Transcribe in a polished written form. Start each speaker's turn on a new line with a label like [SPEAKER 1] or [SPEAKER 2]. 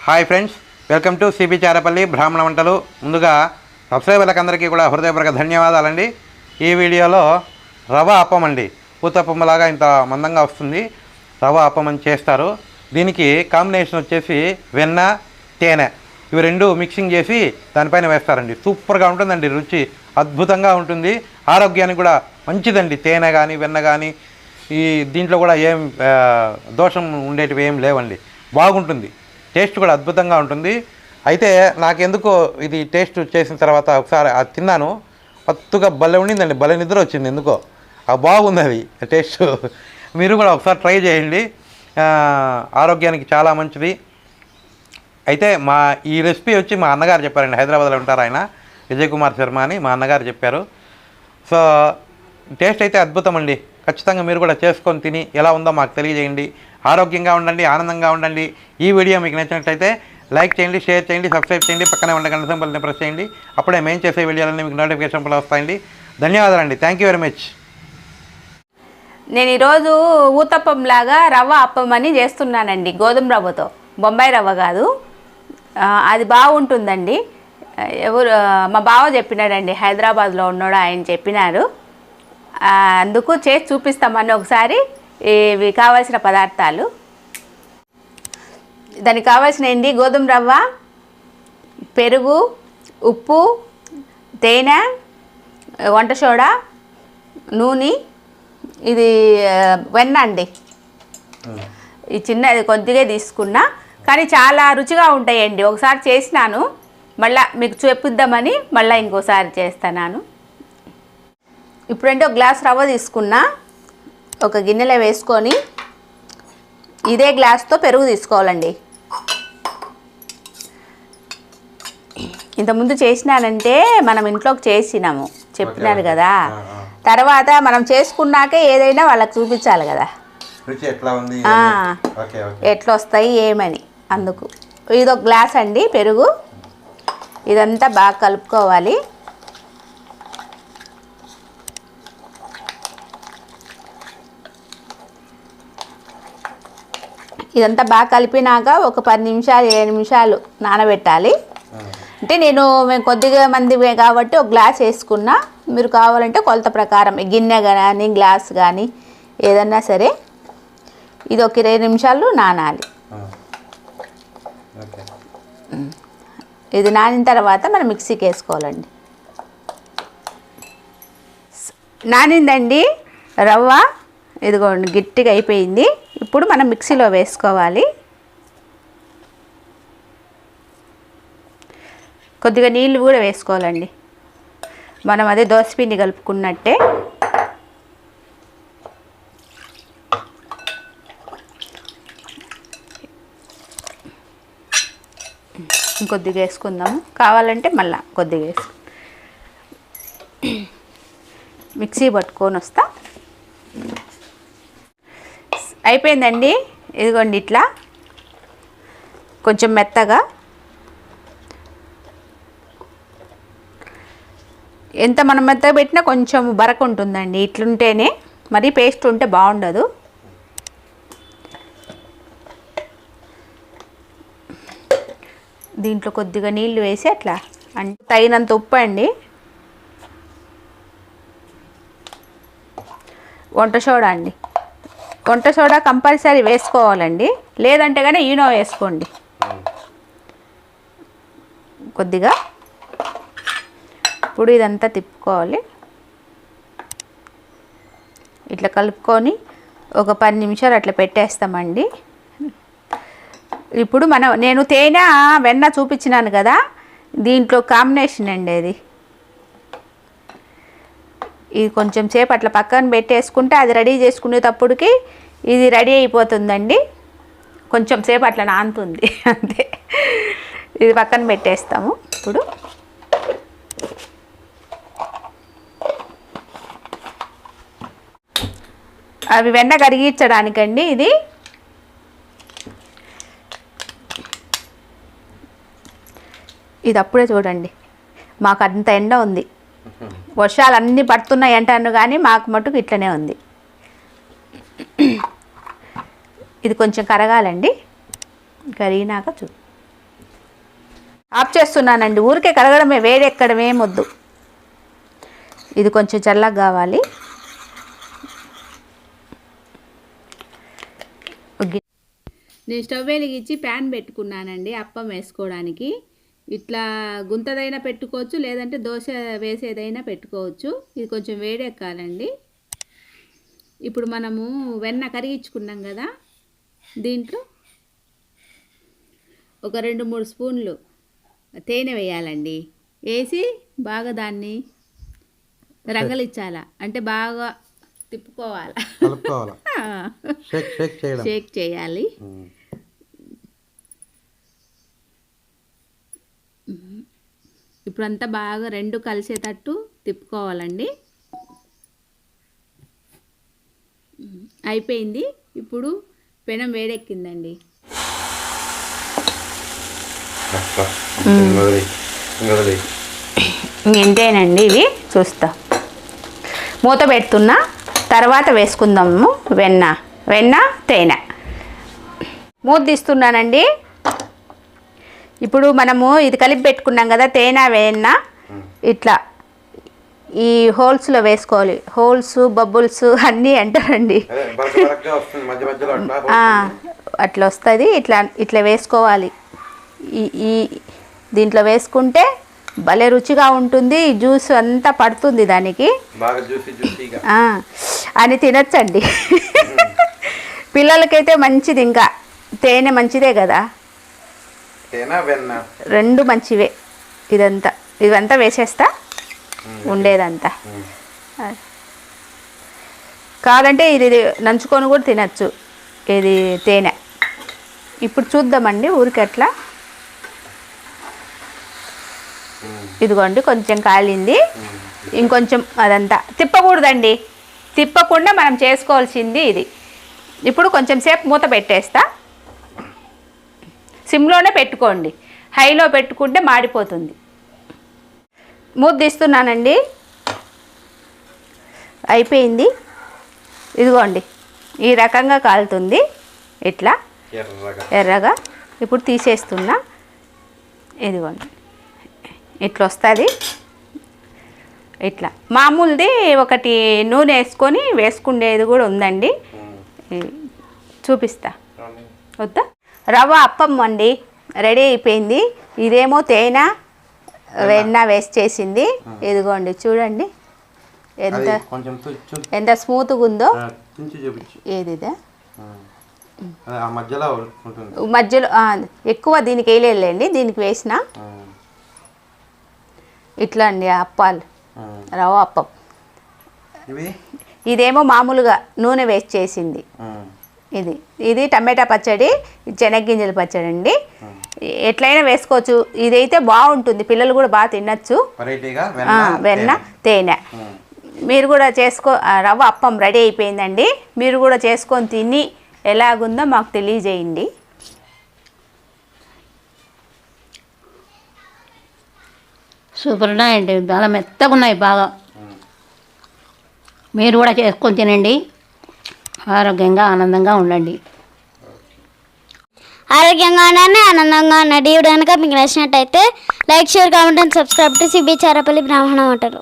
[SPEAKER 1] Hi friends, welcome to cbcharepalli bramhanavantalu. ముందుగా సబ్స్క్రైబర్లకు అందరికీ కూడా హృదయపూర్వక ధన్యవాదాలండి. ఈ వీడియోలో రవా అప్పం అండి. ఊతప్పంలాగా ఇంత మందంగా వస్తుంది. రవా అప్పం అని చేస్తారు. దీనికి కాంబినేషన్ వచ్చేసి వెన్న, తేనె ఇవి రెండు మిక్సింగ్ చేసి దానిపైన వేస్తారండి. సూపర్గా ఉంటుందండి. రుచి అద్భుతంగా ఉంటుంది. ఆరోగ్యానికి కూడా మంచిదండి. తేనె కానీ వెన్న కానీ ఈ దీంట్లో కూడా ఏం దోషం ఉండేటివి ఏం లేవండి. బాగుంటుంది. టేస్ట్ కూడా అద్భుతంగా ఉంటుంది. అయితే నాకెందుకో ఇది టేస్ట్ చేసిన తర్వాత ఒకసారి అది తిన్నాను. పత్తుగా భలే ఉండిందండి. భలే నిద్ర వచ్చింది ఎందుకో. బాగుంది అది టేస్ట్. మీరు కూడా ఒకసారి ట్రై చేయండి. ఆరోగ్యానికి చాలా మంచిది. అయితే ఈ రెసిపీ వచ్చి మా అన్నగారు చెప్పారండి. హైదరాబాద్లో ఉంటారు ఆయన, విజయ్ కుమార్ శర్మ అని మా అన్నగారు చెప్పారు. సో టేస్ట్ అయితే అద్భుతం అండి. ఖచ్చితంగా మీరు కూడా చేసుకొని తిని ఎలా ఉందో మాకు తెలియజేయండి. ఆరోగ్యంగా ఉండండి, ఆనందంగా ఉండండి. ఈ వీడియో మీకు నచ్చినట్లయితే లైక్ చేయండి, షేర్ చేయండి, సబ్స్క్రైబ్ చేయండి, పక్కనే ఉన్న గంట సింబల్ని ప్రెస్ చేయండి. అప్పుడే మేము చేసే వీడియోలన్నీ మీకు నోటిఫికేషన్ కూడా వస్తాయండి. ధన్యవాదాలండి. Thank you very much.
[SPEAKER 2] నేను ఈరోజు ఊతప్పం లాగా రవ్వ అప్పం అని చేస్తున్నానండి. గోధుమ రవ్వతో, బొంబాయి రవ్వ కాదు. అది బాగుంటుందండి. మా బావ చెప్పినాడండి, హైదరాబాద్లో ఉన్నాడు, ఆయన చెప్పినారు. అందుకు చేసి చూపిస్తామని ఒకసారి. ఇవి కావాల్సిన పదార్థాలు, దానికి కావాల్సినవి గోధుమ రవ్వ, పెరుగు, ఉప్పు, తేనె, వంట సోడా, నూనె, ఇది వెన్న అండి. ఈ చిన్నది కొద్దిగా తీసుకున్నా, కానీ చాలా రుచిగా ఉంటాయండి. ఒకసారి చేసినాను, మళ్ళీ మీకు చూపిద్దామని మళ్ళీ ఇంకోసారి చేస్తున్నాను. ఇప్పుడంటే ఒక గ్లాస్ రవ్వ తీసుకున్నా, ఒక గిన్నెలో వేసుకొని ఇదే గ్లాస్తో పెరుగు తీసుకోవాలండి. ఇంతకుముందు చేసినానంటే మనం ఇంట్లోకి చేసినాము, చెప్పినారు కదా. తర్వాత మనం చేసుకున్నాకే ఏదైనా వాళ్ళకి చూపించాలి కదా, ఎట్లా వస్తాయి ఏమని. అందుకు ఇదొక గ్లాస్ అండి పెరుగు. ఇదంతా బాగా కలుపుకోవాలి. ఇదంతా బాగా కలిపినాక ఒక 10 నిమిషాలు 7 నిమిషాలు నానబెట్టాలి. అంటే మేము కొద్దిగా మంది కాబట్టి ఒక గ్లాస్ వేసుకున్నా. మీరు కావాలంటే కొలత ప్రకారం గిన్నె కానీ గ్లాస్ కానీ ఏదన్నా సరే ఇది ఒక 20 నిమిషాలు నానాలి. ఇది నానిన తర్వాత మనం మిక్సీకి వేసుకోవాలండి. నానిందండి రవ్వ, ఇదిగోండి గట్టిగా అయిపోయింది. ఇప్పుడు మనం మిక్సీలో వేసుకోవాలి. కొద్దిగా నీళ్ళు కూడా వేసుకోవాలండి. మనం అదే దోసపిండి కలుపుకున్నట్టే. ఇంకొద్దిగా వేసుకుందాము, కావాలంటే మళ్ళీ కొద్దిగా వేసుకు మిక్సీ పట్టుకొని వస్తా. అయిపోయిందండి. ఇదిగోండి ఇట్లా కొంచెం మెత్తగా. ఎంత మనం మెత్తగా పెట్టినా కొంచెం బరక ఉంటుందండి. ఇట్లుంటేనే, మరి పేస్ట్ ఉంటే బాగుండదు. దీంట్లో కొద్దిగా నీళ్ళు వేసి అట్లా అంటే తగినంత ఉప్పు అండి, వంట సోడా అండి. వంట సోడా కంపల్సరీ వేసుకోవాలండి, లేదంటే కానీ ఈనో వేసుకోండి కొద్దిగా. ఇప్పుడు ఇదంతా తిప్పుకోవాలి. ఇట్లా కలుపుకొని ఒక 10 నిమిషాలు అట్లా పెట్టేస్తామండి. ఇప్పుడు నేను తేనె వెన్న చూపించినాను కదా, దీంట్లో కాంబినేషన్ అండి అది. ఇది కొంచెం సేపు అట్లా పక్కన పెట్టేసుకుంటే అది రెడీ చేసుకునేటప్పటికి ఇది రెడీ అయిపోతుందండి. కొంచెం సేపు అట్లా నానుతుంది అంతే. ఇది పక్కన పెట్టేస్తాము. ఇప్పుడు అవి వెన్న కరిగించడానికండి ఇది. ఇది అప్పుడే చూడండి, మాకు అంత ఎండ ఉంది. వర్షాలు అన్నీ పడుతున్నాయి అంటాను, కానీ మాకు మటుకు ఇట్లనే ఉంది. ఇది కొంచెం కరగాలండి. కరిగినాక ఆఫ్ చేస్తున్నానండి. ఊరికే కడగడమే, వేడెక్కడమే వద్దు. ఇది కొంచెం చల్లగా కావాలి. నేను స్టవ్ వెలిగించి ప్యాన్ పెట్టుకున్నానండి అప్పం వేసుకోవడానికి. ఇట్లా గుంతదైనా పెట్టుకోవచ్చు, లేదంటే దోశ వేసేదైనా పెట్టుకోవచ్చు. ఇది కొంచెం వేడెక్కాలండి. ఇప్పుడు మనము వెన్న కరిగించుకున్నాం కదా, దీంట్లో ఒక 2-3 స్పూన్లు తేనె వేయాలండి. వేసి బాగా దాన్ని రంగలిచ్చాల, అంటే బాగా తిప్పుకోవాలి, షేక్ చేయాలి. ఇప్పుడంతా బాగా రెండు కలిసేటట్టు తిప్పుకోవాలండి. అయిపోయింది. ఇప్పుడు పెనం వేడెక్కిందండి. ఇంతేనండి. ఇవి చూస్తా, మూత పెడుతున్నా. తర్వాత వేసుకుందాము వెన్న తేనె. మూత తీస్తున్నానండి. ఇప్పుడు మనము ఇది కలిపి పెట్టుకున్నాం కదా, తేనె వెన్న ఇట్లా ఈ హోల్స్లో వేసుకోవాలి. హోల్స్, బబుల్స్ అన్నీ అంటారండి. అట్లా వస్తుంది. ఇట్లా వేసుకోవాలి. ఈ దీంట్లో వేసుకుంటే భలే రుచిగా ఉంటుంది. జ్యూస్ అంతా పడుతుంది దానికి, అని తినచ్చండి. పిల్లలకైతే మంచిది. ఇంకా తేనె మంచిదే కదా, రెండు మంచివే. ఇదంతా వేసేస్తా ఉండేదంతా. కాదంటే ఇది నంచుకొని కూడా తినచ్చు, ఇది తేనె. ఇప్పుడు చూద్దామండి ఊరికి అట్లా. ఇదిగోండి కొంచెం కాలింది. ఇంకొంచెం అదంతా తిప్పకూడదండి, తిప్పకుండా మనం చేసుకోవాల్సింది ఇది. ఇప్పుడు కొంచెం సేపు మూత పెట్టేస్తా. సిమ్లోనే పెట్టుకోండి, హైలో పెట్టుకుంటే మాడిపోతుంది. మూత తీస్తున్నానండి. అయిపోయింది. ఇదిగోండి ఈ రకంగా కాలుతుంది, ఇట్లా ఎర్రగా. ఇప్పుడు తీసేస్తున్నా. ఇదిగోండి ఇట్లా వస్తుంది. ఇట్లా మామూలుది ఒకటి నూనె వేసుకునేది కూడా ఉందండి, చూపిస్తా. వద్దా? రవ్వ అప్పం అండి రెడీ అయిపోయింది. ఇదేమో తేనె వెన్న వేసి చేసింది. ఇదిగోండి చూడండి ఎంత స్మూత్గా ఉందో. ఏదిదా మధ్యలో ఎక్కువ దీనికి వేయలేండి, దీనికి వేసిన ఇట్లా అండి అప్పాలు, రవ్వ అప్పం. ఇదేమో మామూలుగా నూనె వేసి చేసింది. ఇది టమాటా పచ్చడి, శనగగింజల పచ్చడి అండి. ఎట్లయినా వేసుకోవచ్చు. ఇదైతే బాగుంటుంది, పిల్లలు కూడా బాగా తినచ్చు. వెన్న తేనె. మీరు కూడా రవ్వ అప్పం రెడీ అయిపోయిందండి. మీరు కూడా చేసుకొని తిని ఎలాగుందో మాకు తెలియజేయండి.
[SPEAKER 3] సూపర్ ఉన్నాయండి, చాలా మెత్తగా ఉన్నాయి బాగా. మీరు కూడా చేసుకొని తినండి, ఆరోగ్యంగా ఆనందంగా ఉండండి.
[SPEAKER 4] ఆరోగ్యంగా ఉండండి, ఆనందంగా ఉండండి. ఈ వీడియో కనుక మీకు నచ్చినట్టయితే like, share, comment and subscribe to సిబిచారపల్లి బ్రాహ్మణ వంటలు.